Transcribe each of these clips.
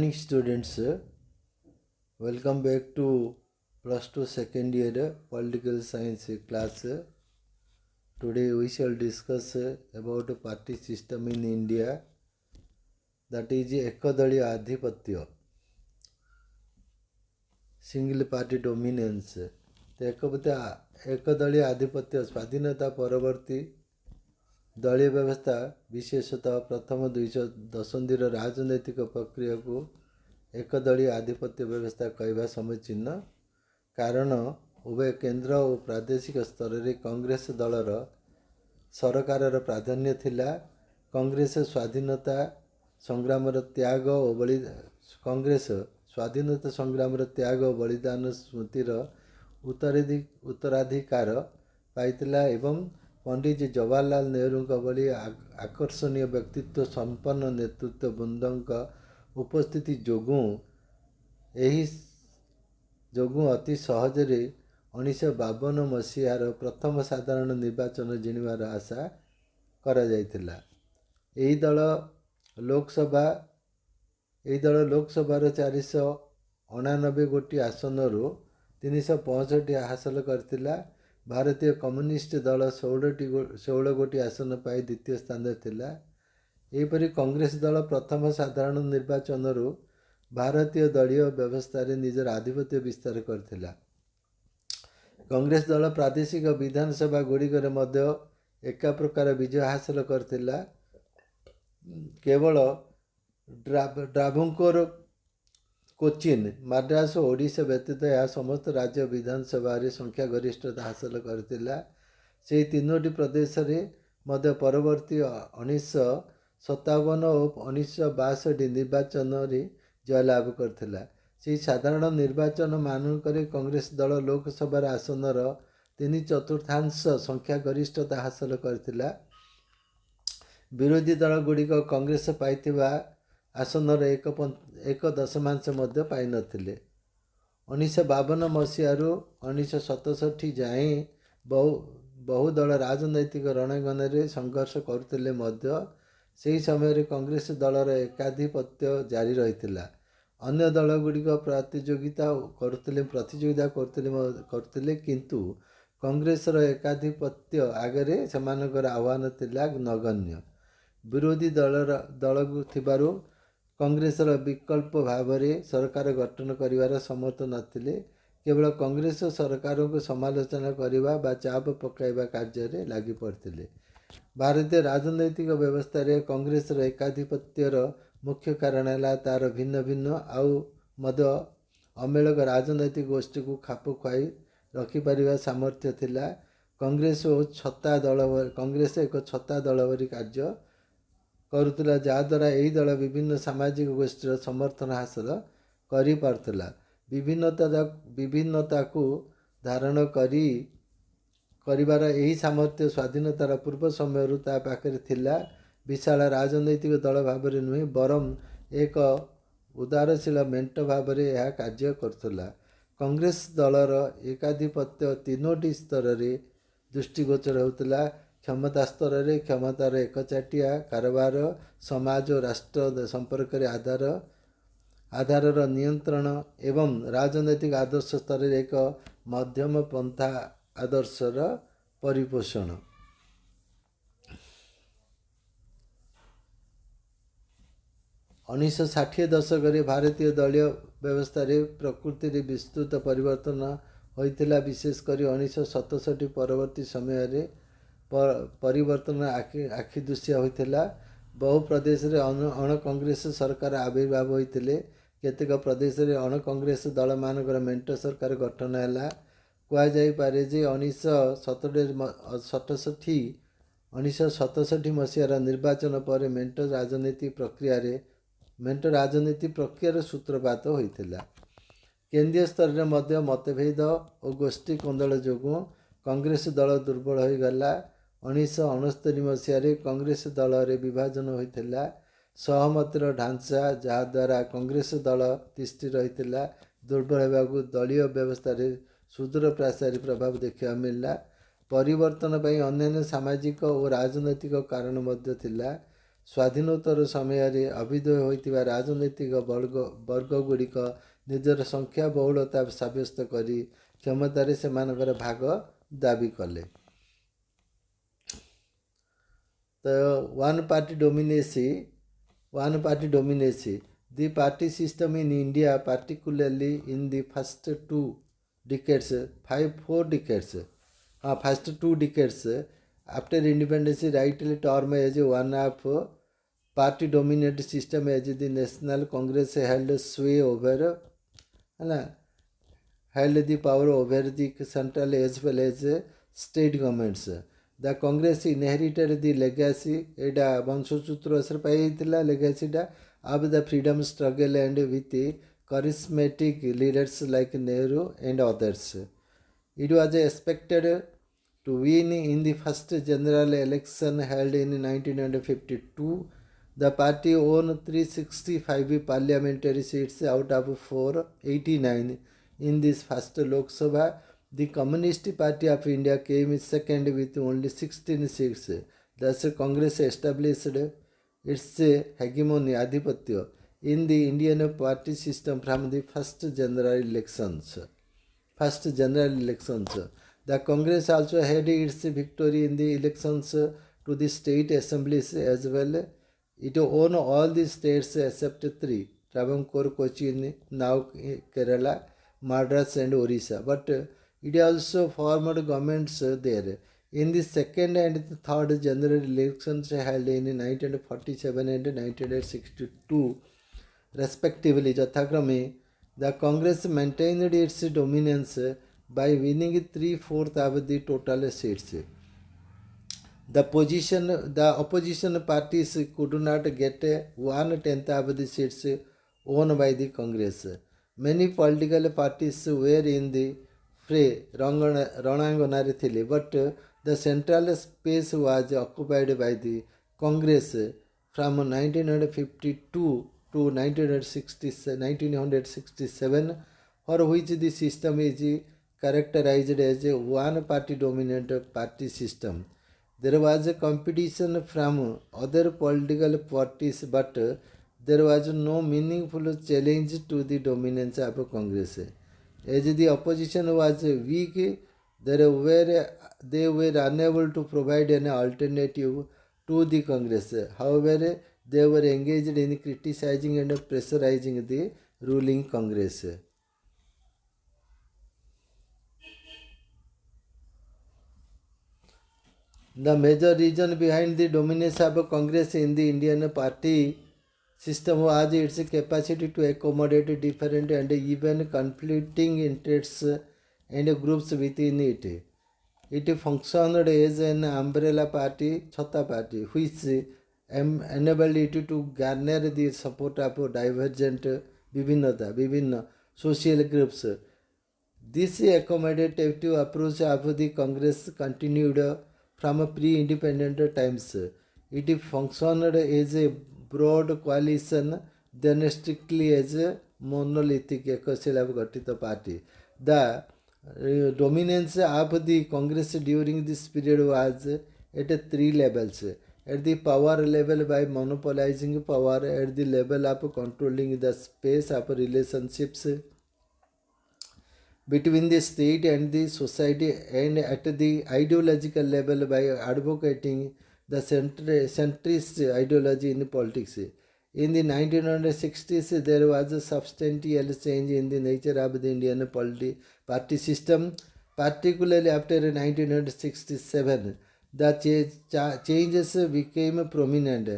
morning students, welcome back to plus 2 second year political science class. Today we shall discuss about party system in India, that is ekadaliya adhipatya, single party dominance. एकदलीय आधिपत्य स्वाधीनता परवर्ती दलीय व्यवस्था विशेषतः प्रथम 200 दशंधि राजनैतिक प्रक्रिया को एकदलीय आधिपत्य व्यवस्था कहवा समीचीन, कारण उभय केंद्र और प्रादेशिक स्तर में कांग्रेस दलर सरकार प्राधान्य थिला। कांग्रेस स्वाधीनता संग्राम त्याग और कांग्रेस स्वाधीनता संग्राम त्याग और बलिदान स्मृतिर उत्तराधिकार पाइतिला एवं पंडित जवाहरलाल नेहरू भली आकर्षणीय व्यक्तित्व संपन्न नेतृत्व वृंद उपस्थिति जोगु अति सहजरे 1952 मसीहार प्रथम साधारण निर्वाचन जिणवार आशा करा जायतिला। एही दल लोकसभार 489 गोटी आसनरू 365 हासिल करथिला। भारतीय कम्युनिस्ट दल 16 गोटी आसन पाई द्वितीय स्थान थिला। एपरि कांग्रेस दल प्रथम साधारण निर्वाचन भारतीय दलीय व्यवस्था रे निजर आधिपत्य विस्तार करथिला। कांग्रेस दल प्रादेशिक विधानसभा गुड़िकर मध्य एका प्रकार विजय हासिल करथिला। केवल ड्रावुंकोर, कोचिन, मद्रास और ओडिशा व्यतीत यह समस्त राज्य विधानसभा संख्या गरिष्ठता हासिल करथिला। से तीनोटी प्रदेश रे मध्य परवर्ती 1957 और 1962 निर्वाचन रे जयलाभ करथिला। से साधारण निर्वाचन मानक कांग्रेस दल लोकसभा आसनर 3/4 संख्या गरिष्ठता हासिल करथिला। विरोधी दल गुड़िक कांग्रेस पाइथिबा आसनर 1.1 मध्य पाई नथिले। 1952 मसीहारू 1967 जाए बहुदल राजनैतिक रणगण में संघर्ष करते मध्य से समय कांग्रेस दलर एकाधिपत्य जारी रही। अन्य दल गुड़िक प्रतियोगिता करते किंतु कांग्रेस एकाधिपत्य आगे सेमानकर आह्वान थिला नगण्य। विरोधी दल थिबारु कांग्रेस विकल्प भाव में सरकार गठन करिवार समर्थ नथिले। केवल कांग्रेस सरकार को समालोचना करने बा चाप पकाइबा कार्य रे लागी पड़ते। भारतीय राजनैतिक व्यवस्था रे कांग्रेस एकाधिपत्यर मुख्य कारण है तार भिन्न भिन्न आउ मध्य अमेलक राजनैतिक गोष्ठी को खाप खुआई रखिपर सामर्थ्य थिला। कांग्रेस एक छत्ता दल भरी कार्य करुला, जहाद्वारा यही दल विभिन्न सामाजिक गोष्ठीर समर्थन हासिल करि पारुला। विभिन्नता को धारण करिबार यही सामर्थ्य स्वाधीनतार पूर्व समय ता पाखरे थिला। विशाल राजनैतिक दल भाव नुहे बरम एक उदारशील मेंट भाव में यह कार्य करुला। कांग्रेस दलर एकाधिपत्य तीनोटी स्तर में दृष्टिगोचर होता। क्षमता स्तर में क्षमतार एकचाटिया कारबार, समाज और राष्ट्र संपर्क आधार नियंत्रण एवं राजनैतिक आदर्श स्तर में एक मध्यम पंथा आदर्शर परिपोषण। उन्नीस 1960 दशक भारतीय दलीय व्यवस्था प्रकृति विस्तृत परिवर्तन होता। विशेषकर 1967 परवर्ती समय परिवर्तन आखिदृशिया होता। बहु प्रदेश में अण कांग्रेस सरकार आविर्भाव होते। केतेक प्रदेश में अण कांग्रेस दल मानकर मेंट सरकार गठन है। कहुपे जे 1967 मसीहार निर्वाचन पर मेंट राजनीति प्रक्रिया सूत्रपात होता। केंद्रीय स्तर में मध्य मतभेद और गोष्ठी कोंदल जोगु कांग्रेस दल दुर्बल हो गला। 1969 मसीह कांग्रेस दल रे विभाजन होता। सहमतिर ढांचा जहाद्वारा कांग्रेस दल तिष्ठि रही दुर्बल होगा दलीय व्यवस्था सुदूर प्रसारी प्रभाव देखा मिलला। परिवर्तन अन्य सामाजिक और राजनैतिक कारण मध्य थिला। स्वाधीनोत्तर समय अभिदय होइतिबा राजनैतिक वर्गगुड़िक निजर संख्या बहुलता सब्यस्त करी क्षमतार सेमानकर भाग दाबी कले। तो one party dominance the party system in India, particularly in the first 2 decades, 4 decades, first 2 decades after independence, rightly termed as one of party dominant system, as the National Congress held sway over, held the power over the central as well as state governments. The Congress inherited the legacy, एटा वंशसूत्र असर पाइला legacy टा of the freedom struggle and with charismatic leaders like Nehru and others. It was expected to win in the first general election held in 1952. The party won 365 parliamentary seats out of 489 in this first Lok Sabha. The Communist Party of India came second with only 16 seats. Thus, Congress established its hegemony adhipatya in the Indian party system from the first general elections. The Congress also had its victory in the elections to the state assemblies as well. It won all the states except 3, Travancore, Cochin, now Kerala, Madras and Orissa, but it also formed governments there. In the second and the third general elections held in 1947 and 1962 respectively, Jathakrame, the Congress maintained its dominance by winning 3/4 of the total seats. The opposition parties could not get 1/10 of the seats won by the Congress. Many political parties were in the fray, Rananganare thile, but the central space was occupied by the Congress from 1952 to 1967, for which the system is characterized as a one-party dominant party system. There was a competition from other political parties, but there was no meaningful challenge to the dominance of Congress. As the opposition was weak, they were unable to provide an alternative to the Congress. However, they were engaged in criticizing and pressurizing the ruling Congress. The major reason behind the dominance of Congress in the Indian party system was its capacity to accommodate different and even conflicting interests and groups within it. It functioned as an umbrella party, chhota party, which enabled it to garner the support of divergent vivinna social groups. This accommodative approach of the Congress continued from pre-independent times. It functioned as a broad coalition than strictly as a monolithic ekosila ghatita party. The dominance of the Congress during this period was at 3 levels. At the power level by monopolizing power, at the level of controlling the space of relationships between the state and the society, and at the ideological level by advocating the centrist ideology in politics. In the 1960s, there was a substantial change in the nature of the Indian party system, particularly after 1967. The changes became prominent.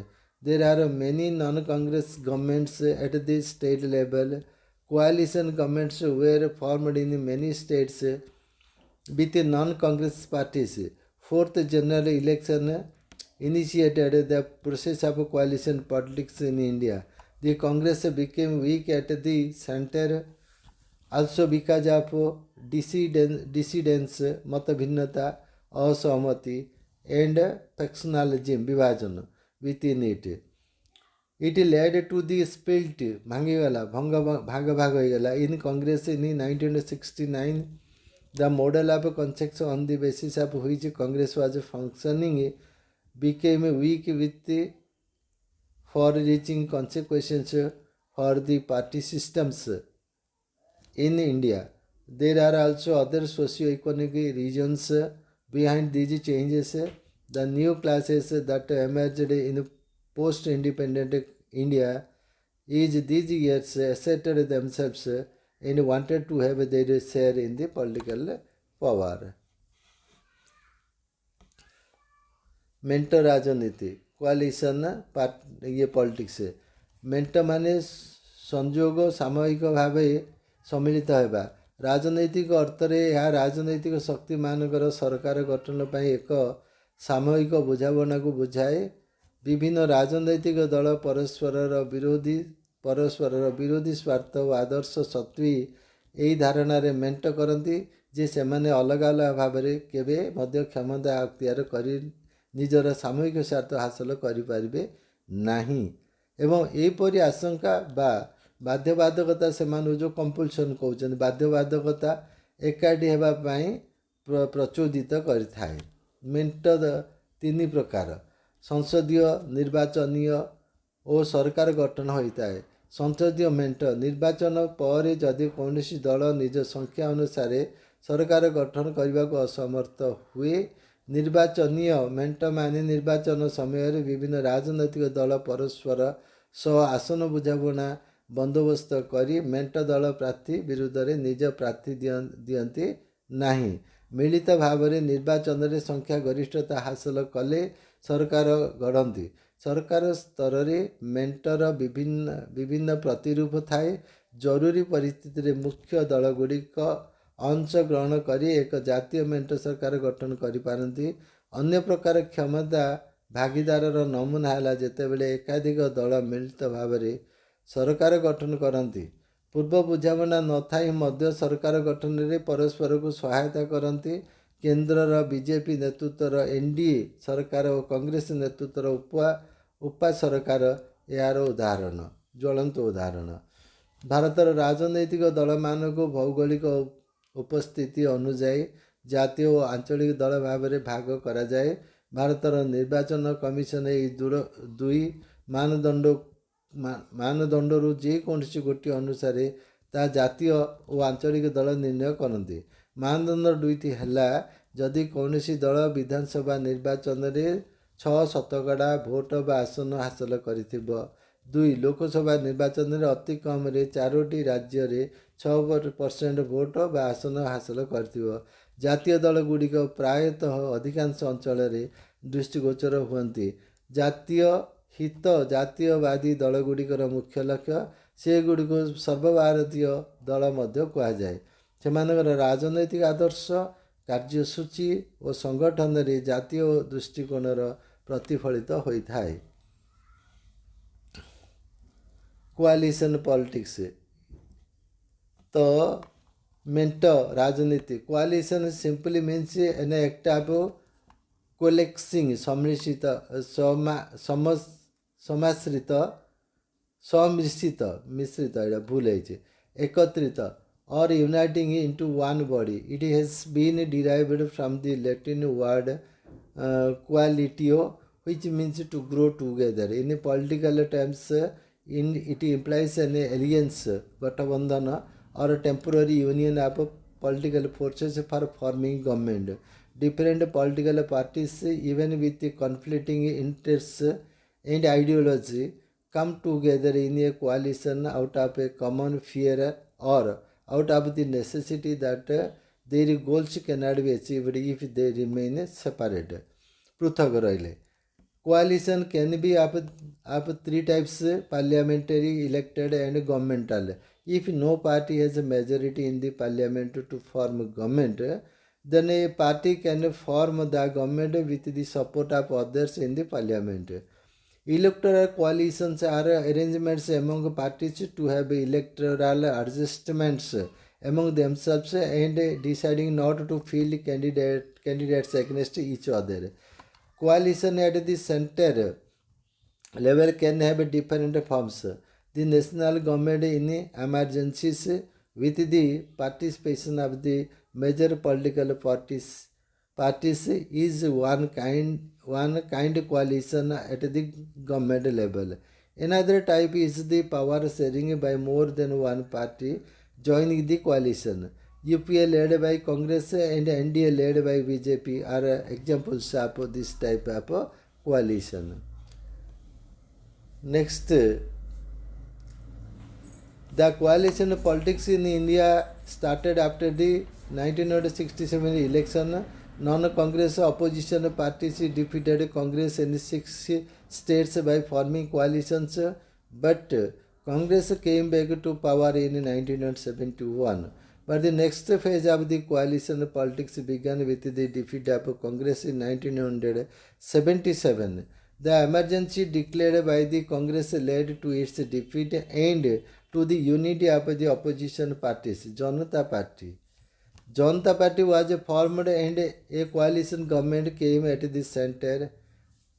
There are many non-Congress governments at the state level. Coalition governments were formed in many states with non-Congress parties. Fourth general election initiated the process of coalition politics in India. The Congress became weak at the center also because of dissidence, matabhinnata, asahmati and factionalism, vivajan within it. It led to the split, bhanga in Congress in 1969. The model of consensus on the basis of which Congress was functioning became weak with for reaching consequences for the party systems in India. There are also other socio-economic reasons behind these changes. The new classes that emerged in post-independent India is these years asserted themselves and wanted to have their share in the political power. मेंटो राजनीति कोआलिशन ये politics मेंटो माने संयोग सामूहिक भाव सम्मिलित होगा राजनैतिक अर्थ में राजनैतिक शक्ति मानकर सरकार गठन पर एक सामूहिक बुझामणा को बुझाए विभिन्न राजनैतिक दल परस्पर विरोधी स्वार्थ और आदर्श सत्वी यही धारणा मेंट करती जे से अलग अलग भाव केवे क्षमता अख्तियार कर निजर सामूहिक स्वार्थ हासिल करें नहीं एवं यहपरी आशंका बा बाध्यबाधकता से जो कंपल्सन कहते बाध्यबाधकता एकाठी होगापाई प्रचोदित करें मेंट तीन प्रकार संसदीय निर्वाचनीय और सरकार गठन होता है संसदीय मेंट निर्वाचन पर जदि कौन दल निज संख्या अनुसार सरकार गठन करने को असमर्थ हुए निर्वाचनीय मेंट माने निर्वाचन समय विभिन्न राजनैतिक दल परस्पर सह आसन बुझामणा बंदोबस्त करी मेंट दल प्रार्थी विरुद्ध में निज प्रार्थी दियंती नहीं मिलित भाव में निर्वाचन में संख्या गरिष्ठता हासिल कले सरकार गढ़ती सरकार स्तर में मेंटर विभिन्न प्रतिरूप थाए जरूरी परिस्थिति में मुख्य दलगुड़िक अंश ग्रहण करी एक जातीय मेंट सरकार गठन करिपारंती अन्य प्रकार क्षमता भागीदार नमूना है जितेबले एकाधिक दल मिलित भाव में सरकार गठन करती पूर्व बुझामणा न थाई मध्य सरकार गठन में परस्पर को सहायता करती केन्द्रर बीजेपी नेतृत्वर एनडीए सरकार और कांग्रेस नेतृत्वर उपा सरकार यार उदाहरण ज्वलंत उदाहरण भारतर राजनैतिक दल मान को भौगोलिक उपस्थिति अनुजाई जातीय और आंचलिक दल भाव में भाग करा जाए भारतर निर्वाचन कमिशन दुई मानदंड जेकोसी गोटे अनुसार ता जातीय और आंचलिक दल निर्णय करते मानदंड दुईटी है जदि कौन दल विधानसभा निर्वाचन में 6% भोट बा आसन हासिल कर दुई लोकसभा निर्वाचन में अति कम 4टी राज्य में 6% भोट बा आसन हासिल कर जातीय दल गुड़िक प्रायतः अधिकांश अंचल दृष्टिगोचर हुंती जातीय हित जातीयवादी दल गुड़िकर मुख्य लक्ष्य से गुड़िक सर्वभारतीय दल कहुए से राजनैतिक आदर्श कार्यसूची और संगठन में जातीय दृष्टिकोणर प्रतिफलित होता है कोआलिशन पॉलिटिक्स तो मेंट राजनीति coalition simply means an act of coalescing सम्मिश्रित मिश्रित भूल है एकत्रित or uniting into one body. It has been derived from the Latin word coalitio, which means to grow together. In political terms, it implies an alliance, Gatabandhana, or a temporary union of political forces for forming government. Different political parties, even with conflicting interests and ideology, come together in a coalition out of a common fear or out of the necessity that their goals cannot be achieved if they remain separate. पृथक रहिले coalition can be of three types parliamentary, elected and governmental. If no party has a majority in the parliament to form government, then a party can form the government with the support of others in the parliament. Electoral coalitions are arrangements among parties to have electoral adjustments among themselves and deciding not to field candidates against each other. Coalition at the center level can have different forms. The national government in emergencies with the participation of the major political parties is one kind coalition at the government level. Another type is the power sharing by more than one party joining the coalition. UPA led by Congress and NDA led by BJP are examples of this type of coalition. Next, the coalition politics in India started after the 1967 election. Non-Congress opposition parties defeated Congress in 6 states by forming coalitions, but Congress came back to power in 1971. But the next phase of the coalition politics began with the defeat of Congress in 1977. The emergency declared by the Congress led to its defeat and to the unity of the opposition parties. Janata Party was formed and a coalition government came at the center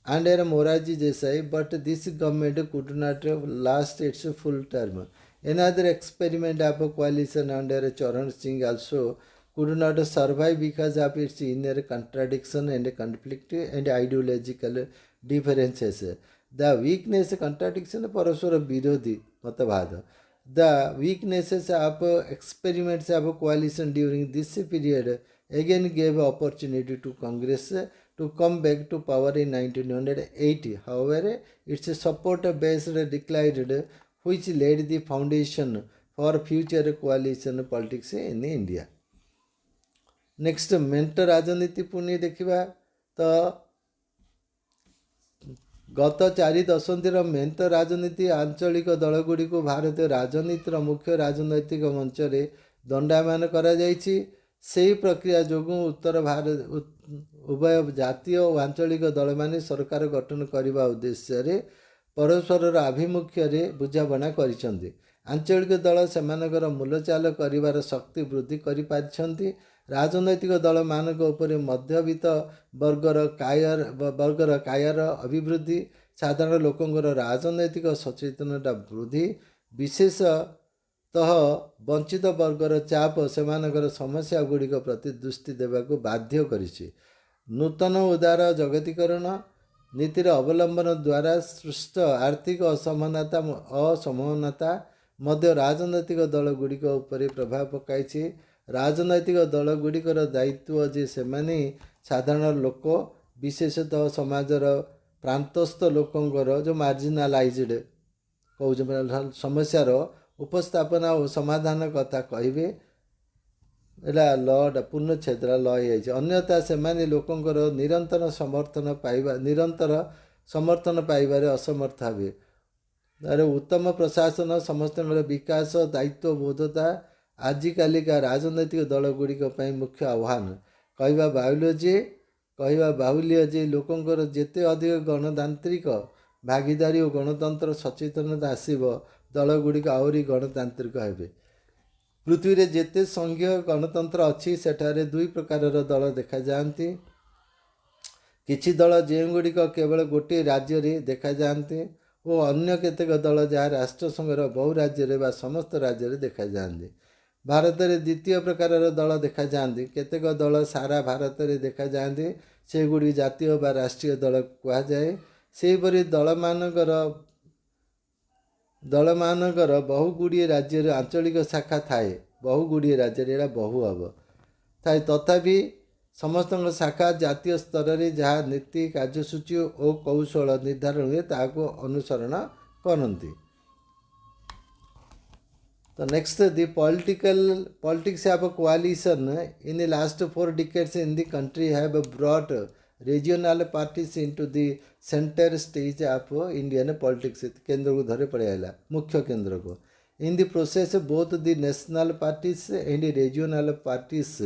under Moraji Desai, but this government could not last its full term. Another experiment of a coalition under Charan Singh also could not survive because of its inner contradiction and conflict and ideological differences. The weakness, contradiction, paraswara virodhi matavad. The weaknesses of experiments of coalition during this period again gave opportunity to Congress to come back to power in 1980. However, its support base declined, which laid the foundation for future coalition politics in India. Next, मेंट राजनीति पुणी देखा तो गत 4 दशंधि मेंट राजनीति आंचलिक दलगुड़ी को भारतीय राजनीतिर मुख्य राजनैतिक मंच रे दंडायमान करा जायछि। सेही प्रक्रिया जोगु उत्तर भारत उभय जातीय और आंचलिक दल माने सरकार गठन करने उद्देश्य परस्पर आभिमुख्य बुझाणा करिसेंति। आंचलिक दल सेमानकर मूलचाल करिवार शक्ति वृद्धि करि पारिसेंति। राजनैतिक दल मानक उपरे मध्यवित्त वर्गर कायर अभिवृद्धि, साधारण लोकंकर राजनैतिक सचेतनता वृद्धि, विशेषतः वंचित वर्गर चाप सेमानकर समस्या गुड़िक प्रति दृष्टि देवाक बाध्य करिछि। नूतन उदार जगतीकरण नीतिर अवलंबन द्वारा सृष्ट आर्थिक असमानता मध्य राजनैतिक दल गुड़िक उपरे प्रभाव पकाइछि। राजनैतिक दल गुड़िकर दायित्व जे सेमाने साधारण लोक, विशेषतः समाजर प्रांतस्थ लोकंकर जो मार्जिनालाइज्ड कौन समस्यार उपस्थापना और समाधान कथा कहे एला लड पूर्णछेद लय अन्यथा सेमाने लोकंकर निरंतर समर्थन पाइबारे असमर्थ हे। तार उत्तम प्रशासन, समस्त विकास, दायित्व बोधता आजिकालिका राजनैतिक दल गुड़िक मुख्य आह्वान। कहवा बाहुल्य जे लोकंकर जेते अधिक गणतांत्रिक भागीदारी और गणतंत्र सचेतनता आसब दल गुड़िक आहरी गणतांत्रिक हे। पृथ्वी रे जेते संघीय गणतंत्र अच्छी सेठारे दुई प्रकार दल देखा जाती। किछि दल जेगुड़िक केवल गोटे राज्य रे देखा जाती और अन्य केतेक दल जहाँ राष्ट्रसंघर बहु राज्य वा समस्त राज्य देखा जाती। भारत में द्वितीय प्रकार दल देखा जाती। केतेक दल सारा भारत में देखा जाती, से गुड़ी जातीय व राष्ट्रीय दल कहुए। सेहीपरि दल मानकर बहुगुड़िए राज्य आंचलिक शाखा थाए, बहुगुड़िए राज्य बहु हम थाए, तथापि समस्त शाखा जातीय स्तर में जहाँ नीति कार्यसूची और कौशल निर्धारण हुए ताको अनुसरण करती। तो next the politics of a coalition in the last 4 decades in the country have brought regional parties into the center stage of Indian politics. केंद्र को धरे पड़े आला मुख्य केंद्र को। In the process both the national parties and the regional parties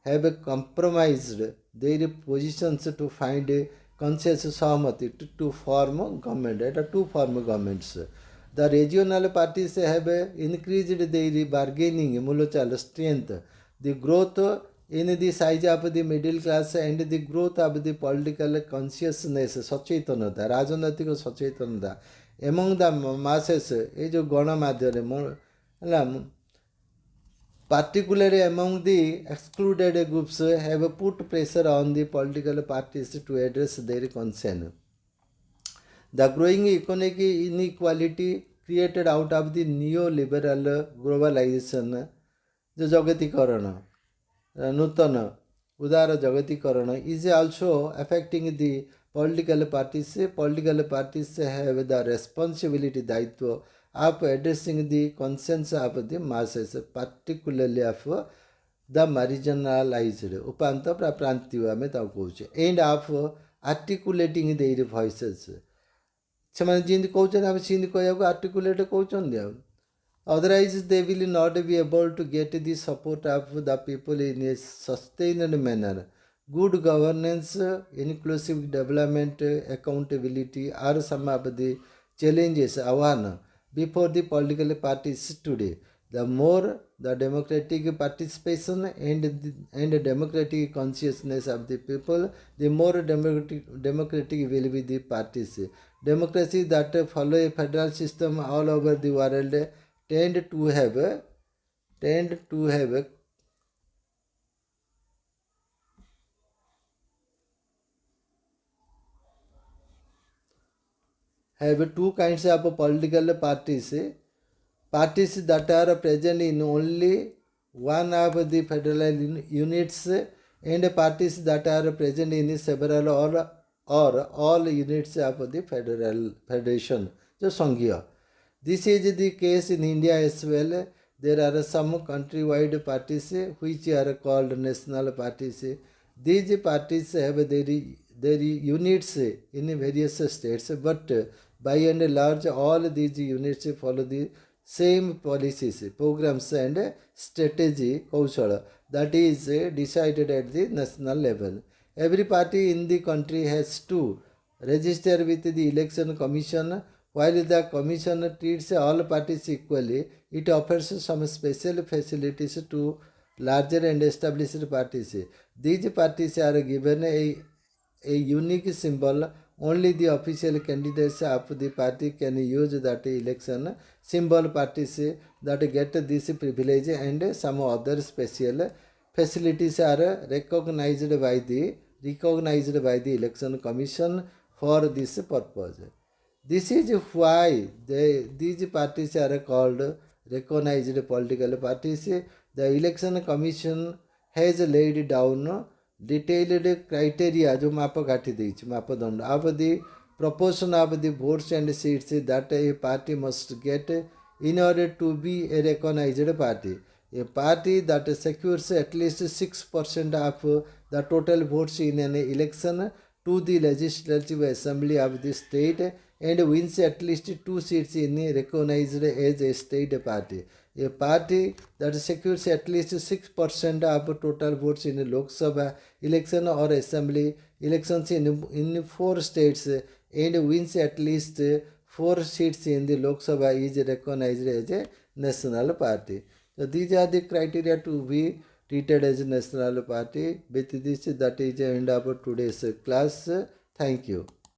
have compromised their positions to find a consensus सहमति to form government. It are to form governments. The regional parties have increased their bargaining mulachal strength. The growth in the size of the middle class and the growth of the political consciousness सचेतनता राजनैतिक सचेतनता among the masses ये जो गणमाध्यम particularly among the excluded groups have put pressure on the political parties to address their concern. The growing economic inequality created out of the neoliberal globalization जो जगतीकरण नूतन उदार जगतीकरण is also affecting the political parties. Political parties have the responsibility दायित्व of addressing the concerns of the masses, particularly of the marginalized उपांत प्रांतीय आम कहे and of articulating their voices. ସେମାନେ ଯେମିତି କହୁଛନ୍ତି ଆମେ ସେମିତି କହିବାକୁ ଆର୍ଟିକୁଲେଟ୍ କହୁଛନ୍ତି ଆଉ otherwise they will not be able to get the support of the people in a sustained manner. Good governance, inclusive development, accountability are some of the challenges awan before the political parties today. The more the democratic participation and democratic consciousness of the people, the more democratic will be the parties. Democracy that follow a federal system all over the world tend to have two kinds of political parties. Parties that are present in only one of the federal units and parties that are present in several or all units of the federation. So Sanghya. This is the case in India as well. There are some countrywide parties which are called national parties. These parties have their units in various states, but by and large all these units follow the same policies, programs and strategy kaushala that is decided at the national level. Every party in the country has to register with the election commission. While the commission treats all parties equally, it offers some special facilities to larger and established parties. These parties are given a unique symbol. Only the official candidates of the party can use that election symbol. Parties that get this privilege and some other special facilities are recognized by the election commission for this purpose. This is why these parties are called recognized political parties. The election commission has laid down detailed criteria जो मापकाठी देइछ मापदंड of the proportion of the votes and seats that a party must get in order to be a recognized party. A party that secures at least 6% of the total votes in an election to the legislative assembly of the state and wins at least 2 seats in recognized as a state party. A party that secures at least 6% of total votes in Lok Sabha election or assembly elections in 4 states and wins at least 4 seats in the Lok Sabha is recognized as a national party. So these are the criteria to be treated as a national party. With this, that is the end of today's class. Thank you.